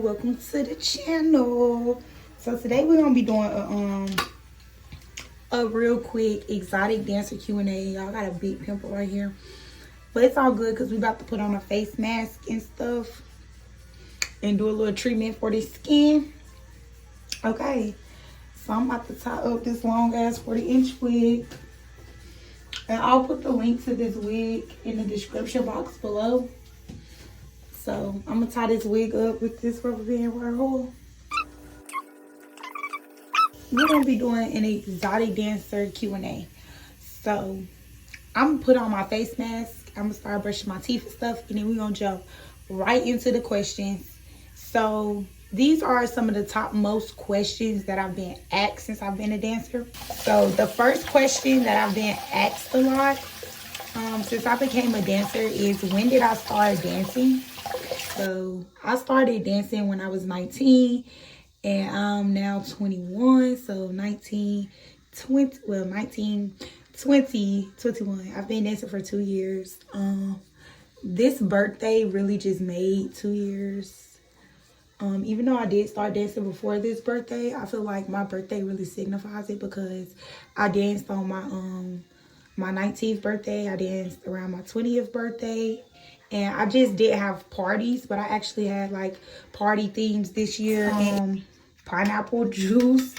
welcome to the channel. So today we're gonna be doing a real quick exotic dancer Q&A. Y'all got a big pimple right here, but it's all good because we about to put on a face mask and stuff and do a little treatment for the skin. Okay, so I'm about to tie up this long ass 40-inch wig, and I'll put the link to this wig in the description box below. So I'm gonna tie this wig up with this rubber band right here. We're gonna be doing an exotic dancer Q&A. So I'm gonna put on my face mask. I'm gonna start brushing my teeth and stuff, and then we're gonna jump right into the questions. So these are some of the top most questions that I've been asked since I've been a dancer. So the first question that I've been asked a lot since I became a dancer is, when did I start dancing? So I started dancing when I was 19, and I'm now 21. So 19, 20, well 19, 20, 21. I've been dancing for 2 years. This birthday really just made 2 years. Even though I did start dancing before this birthday, I feel like my birthday really signifies it because I danced on my 19th birthday. I danced around my 20th birthday. And I just did have parties, but I actually had like party themes this year. Pineapple juice.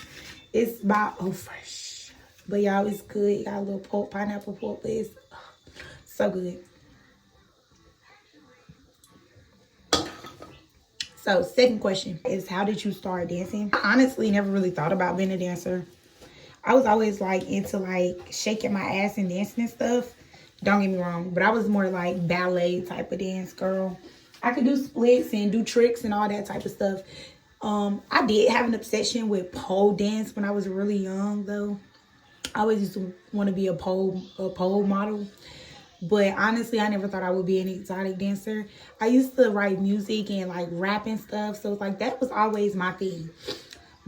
It's by fresh. But y'all, it's good. It got a little pulp, pineapple pulp, but it's so good. So second question is, how did you start dancing? I honestly never really thought about being a dancer. I was always like into like shaking my ass and dancing and stuff. Don't get me wrong, but I was more like ballet type of dance girl. I could do splits and do tricks and all that type of stuff. I did have an obsession with pole dance when I was really young though. I always used to want to be a pole model. But honestly, I never thought I would be an exotic dancer. I used to write music and like rap and stuff. So it's like that was always my thing.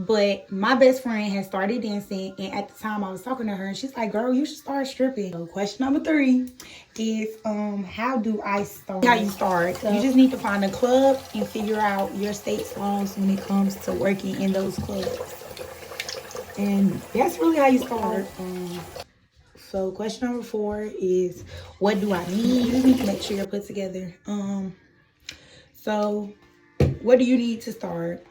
But my best friend had started dancing, and at the time I was talking to her, and she's like, girl, you should start stripping. So question number 3 is, how do I start? How you start. So you just need to find a club and figure out your state songs when it comes to working in those clubs. And that's really how you start. So question number 4 is, what do I need? You just need to make sure you're put together. So what do you need to start?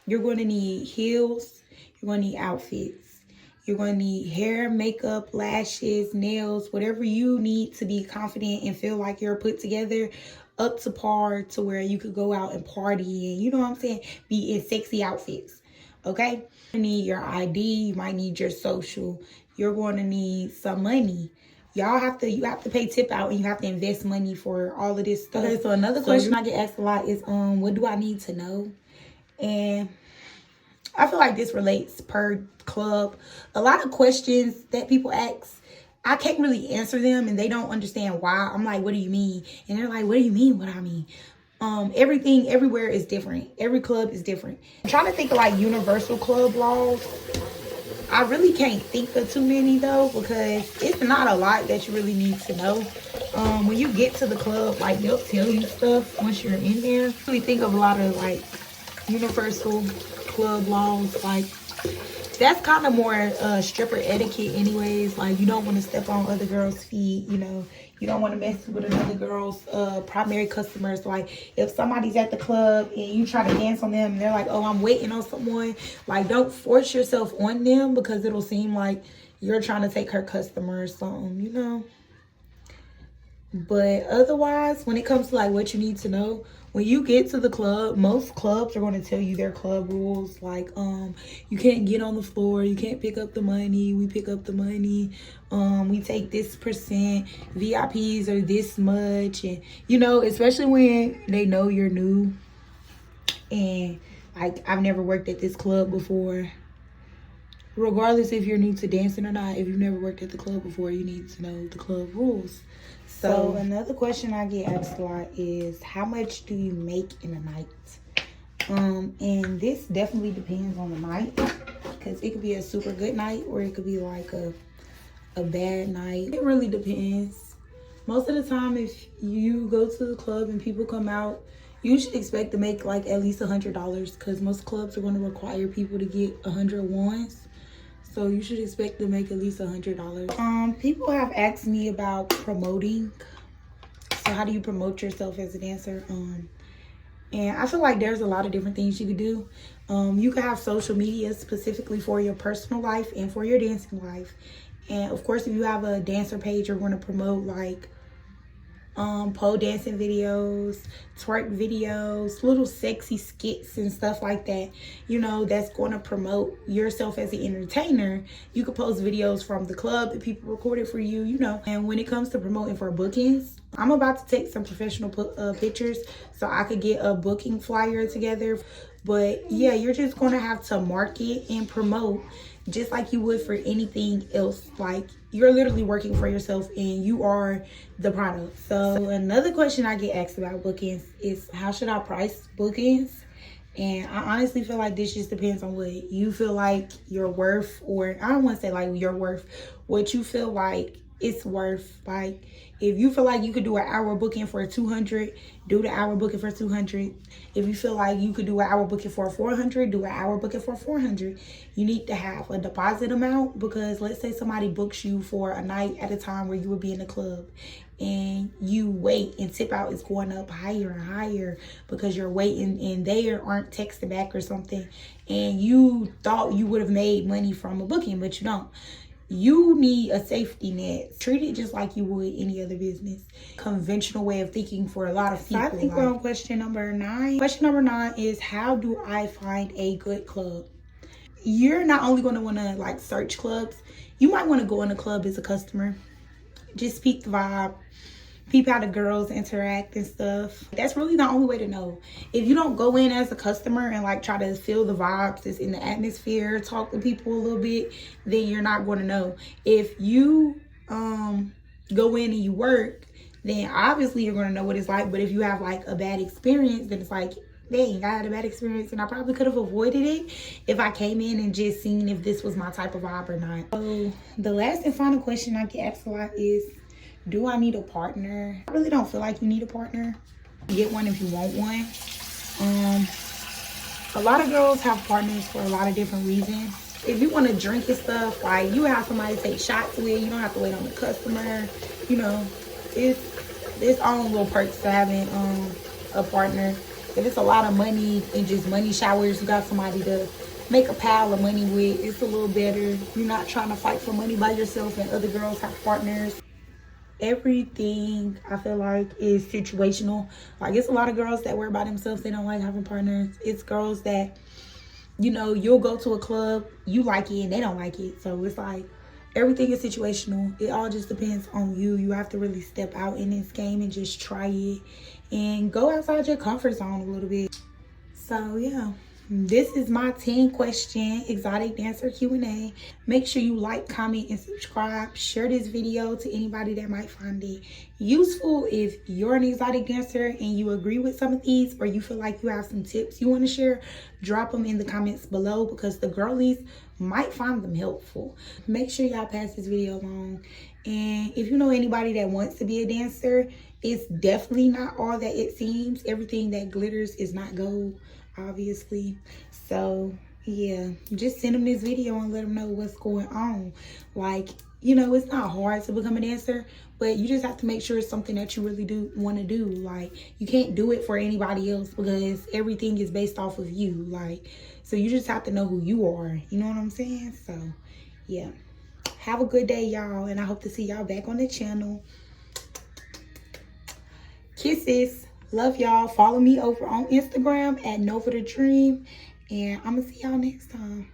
You're going to need heels. You're going to need outfits. You're going to need hair, makeup, lashes, nails, whatever you need to be confident and feel like you're put together up to par to where you could go out and party and, you know what I'm saying, be in sexy outfits. Okay? You need your ID. You might need your social. You're going to need some money. You have to pay tip out, and you have to invest money for all of this stuff. Okay, so another question I get asked a lot is, what do I need to know? And I feel like this relates per club. A lot of questions that people ask, I can't really answer them, and they don't understand why. I'm like, what do you mean? And they're like, what do you mean what I mean? Everything everywhere is different. Every club is different. I'm trying to think of like universal club laws. I really can't think of too many though, because it's not a lot that you really need to know. When you get to the club, like they'll tell you stuff once you're in there. I really think of a lot of like universal club laws, like that's kind of more stripper etiquette anyways. Like, you don't want to step on other girls' feet, you know, you don't want to mess with another girl's primary customers. Like, if somebody's at the club and you try to dance on them and they're like, oh, I'm waiting on someone, like, don't force yourself on them, because it'll seem like you're trying to take her customer or something, you know. But otherwise, when it comes to like what you need to know, when you get to the club, most clubs are going to tell you their club rules. Like, you can't get on the floor. You can't pick up the money. We pick up the money. We take this %. VIPs are this much. And, you know, especially when they know you're new. And, like, I've never worked at this club before. Regardless if you're new to dancing or not, if you've never worked at the club before, you need to know the club rules. So another question I get asked a lot is, how much do you make in a night? And this definitely depends on the night, because it could be a super good night or it could be like a bad night. It really depends. Most of the time, if you go to the club and people come out You should expect to make like at least $100 because most clubs are going to require people to get 100 wands. So you should expect to make at least $100. People have asked me about promoting. So how do you promote yourself as a dancer? And I feel like there's a lot of different things you could do. You could have social media specifically for your personal life and for your dancing life. And of course, if you have a dancer page, you're going to promote like pole dancing videos, twerk videos, little sexy skits and stuff like that, you know, that's going to promote yourself as an entertainer. You could post videos from the club that people recorded for you, you know. And when it comes to promoting for bookings, I'm about to take some professional pictures so I could get a booking flyer together. But yeah, you're just going to have to market and promote just like you would for anything else. Like, you're literally working for yourself and you are the product. So another question I get asked about bookings is, how should I price bookings? And I honestly feel like this just depends on what you feel like you're worth, or I don't want to say like you're worth, what you feel like it's worth. Like, if you feel like you could do an hour booking for 200, do the hour booking for 200. If you feel like you could do an hour booking for 400, do an hour booking for 400. You need to have a deposit amount, because let's say somebody books you for a night at a time where you would be in the club, and you wait and tip out is going up higher and higher because you're waiting and they aren't texting back or something, and you thought you would have made money from a booking, but you don't. You need a safety net. Treat it just like you would any other business. Conventional way of thinking for a lot of people. I think we're on question number 9. Question number 9 is, how do I find a good club? You're not only going to want to like search clubs. You might want to go in a club as a customer. Just peep the vibe. Peep how the girls interact and stuff. That's really the only way to know. If you don't go in as a customer and like try to feel the vibes that's in the atmosphere, talk to people a little bit, then you're not going to know. If you go in and you work, then obviously you're going to know what it's like. But if you have like a bad experience, then it's like, dang, I had a bad experience and I probably could have avoided it if I came in and just seen if this was my type of vibe or not. So the last and final question I get asked a lot is, do I need a partner? I really don't feel like you need a partner. Get one if you want one. A lot of girls have partners for a lot of different reasons. If you want to drink and stuff, like, you have somebody to take shots with, you don't have to wait on the customer. You know, it's own little perks to having a partner. If it's a lot of money and just money showers, you got somebody to make a pile of money with, it's a little better. You're not trying to fight for money by yourself, and other girls have partners. Everything I feel like is situational. Like, it's a lot of girls that worry about themselves, they don't like having partners. It's girls that, you know, you'll go to a club, you like it and they don't like it. So it's like, everything is situational. It all just depends on you. You have to really step out in this game and just try it and go outside your comfort zone a little bit. So yeah, this is my 10-question exotic dancer Q&A. Make sure you like, comment, and subscribe. Share this video to anybody that might find it useful. If you're an exotic dancer and you agree with some of these, or you feel like you have some tips you want to share, drop them in the comments below, because the girlies might find them helpful. Make sure y'all pass this video along. And if you know anybody that wants to be a dancer, it's definitely not all that it seems. Everything that glitters is not gold, obviously. So yeah, just send them this video and let them know what's going on. Like, you know, it's not hard to become a dancer, but you just have to make sure it's something that you really do want to do. Like, you can't do it for anybody else, because everything is based off of you. Like, so you just have to know who you are, you know what I'm saying? So yeah, have a good day, y'all, and I hope to see y'all back on the channel. Kisses. Love y'all. Follow me over on Instagram at Nova the Dream. And I'm going to see y'all next time.